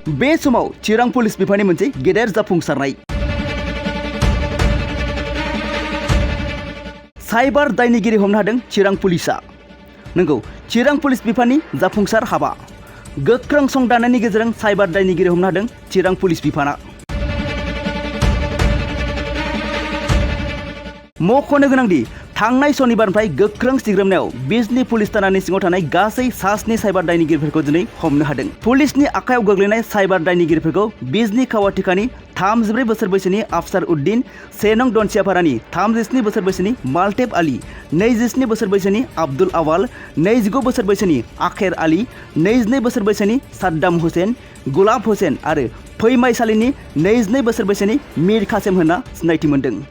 बे समाव चिरां पुलिस बिफाननि मोनसे गेदेर जाफुंसारनाय। साइबार दायनिगिरि हमनो हादों चिरां पुलिसा। नंगौ, चिरां पुलिस बिफाननि जाफुंसार हाबा। गोख्रों सं दानायनि गेजेरजों साइबार दायनिगिरि हमनो हादों चिरां पुलिस बिफाना। मख'नो गोनांदि थांनाय सनिबारनिफ्राय गोख्रों सिग्रोमनायाव बिजनी पुलिस थानानि सिङाव थानाय गासै सास्नि साइबार दायनिगिरिफोरखौ दिनै हमनो हादों। पुलिसनि आखायाव गोग्लैनाय साइबार दायनिगिरिफोरखौ बिजनी कावाटिकानि 34 बोसोर बैसोनि आफसार उद्दीन, 1 नं दनसियापारानि 37 बोसोर बैसोनि मालटेब आली, 27 बोसोर बैसोनि आब्दुल आवाल, 29 बोसोर बैसोनि आखेर आली, 22 बोसोर बैसोनि साद्दाम हुसैन, गुलाब हुसैन आरो फैमाइसालिनि 22 बोसोर बैसोनि मीर कासेम होनना सिनायथि मोन्दों।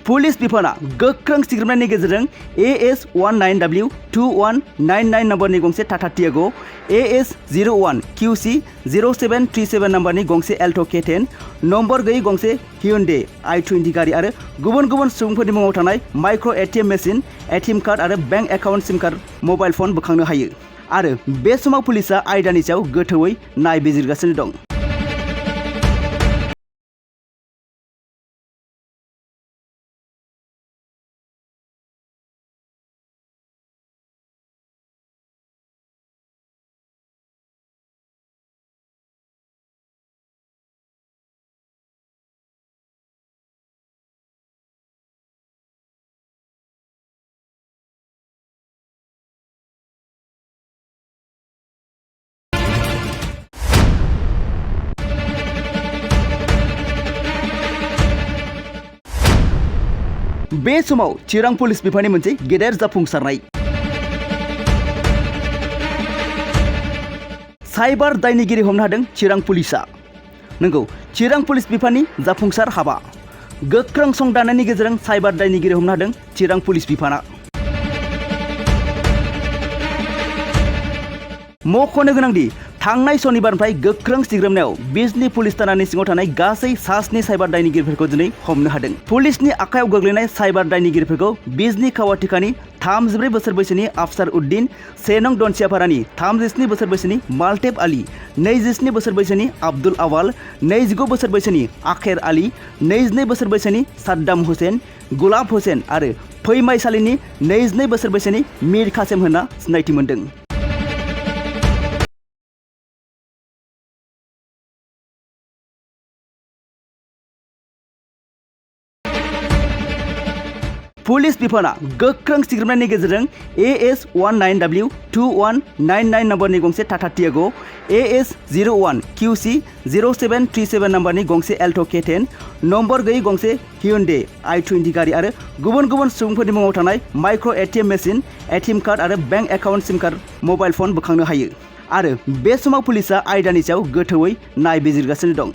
पुलिस बिफाना गोख्रों सिग्रोमनायनि गेजेरजों AS19W2199 नम्बरनि गंसे टाटा टियागो, AS01QC 0737 नम्बरनि गंसे एल्ट' K10, नम्बर गैयै गंसे हियुन्डे i20 गारि आरो गुबुन गुबुन सुबुंफोरनि मुङाव थानाय micro' ATM machine, ATM card आरो बेंक एकाउन्ट सिम कार्ड मबाइल फन बोखांनो हायो। आरो बे समाव पुलिसा आयदानि सायाव गोथौयै नायबिजिरगासिनो दं। बे समाव चिरां पुलिस बिफाननि मोनसे गेदेर जाफुंसारनाय। साइबार दायनिगिरि हमनो हादों चिरां पुलिसा। नंगौ, चिरां पुलिस बिफाननि जाफुंसार हाबा। गोख्रों सं दानायनि गेजेरजों साइबार दायनिगिरि हमनो हादों चिरां पुलिस बिफाना। मख'नो गोनांदि थांनाय सनिबारनिफ्राय गोख्रों सिग्रोमनायाव बिजनी पुलिस थानानि सिङाव थानाय गासै सास्नि साइबार दायनिगिरिफोरखौ दिनै हमनो हादों। पुलिसनि आखायाव गोग्लैनाय साइबार दायनिगिरिफोरखौ बिजनी कावाटिकानि 34 बोसोर बैसोनि आफसार उद्दीन, 1 नं दनसियापारानि 37 बोसोर बैसोनि मालटेब आली, 27 बोसोर बैसोनि आब्दुल आवाल, 29 बोसोर बैसोनि आखेर आली, 22 बोसोर बैसोनि साद्दाम हुसैन, गुलाब हुसैन आरो फैमाइसालिनि 22 बोसोर बैसोनि मीर कासेम होनना सिनायथि मोन्दों। पुलिस बिफाना गोख्रों सिग्रोमनायनि गेजेरजों AS19W2199 नम्बरनि गंसे टाटा टियागो, AS01QC 0737 नम्बरनि गंसे एल्ट' K10, नम्बर गैयै गंसे हियुन्डे i20 गारि आरो गुबुन गुबुन सुबुंफोरनि मुङाव थानाय micro' ATM machine, ATM card आरो बेंक एकाउन्ट सिम कार्ड मबाइल फन बोखांनो हायो। आरो बे समाव पुलिसा आयदानि सायाव गोथौयै नायबिजिरगासिनो दं।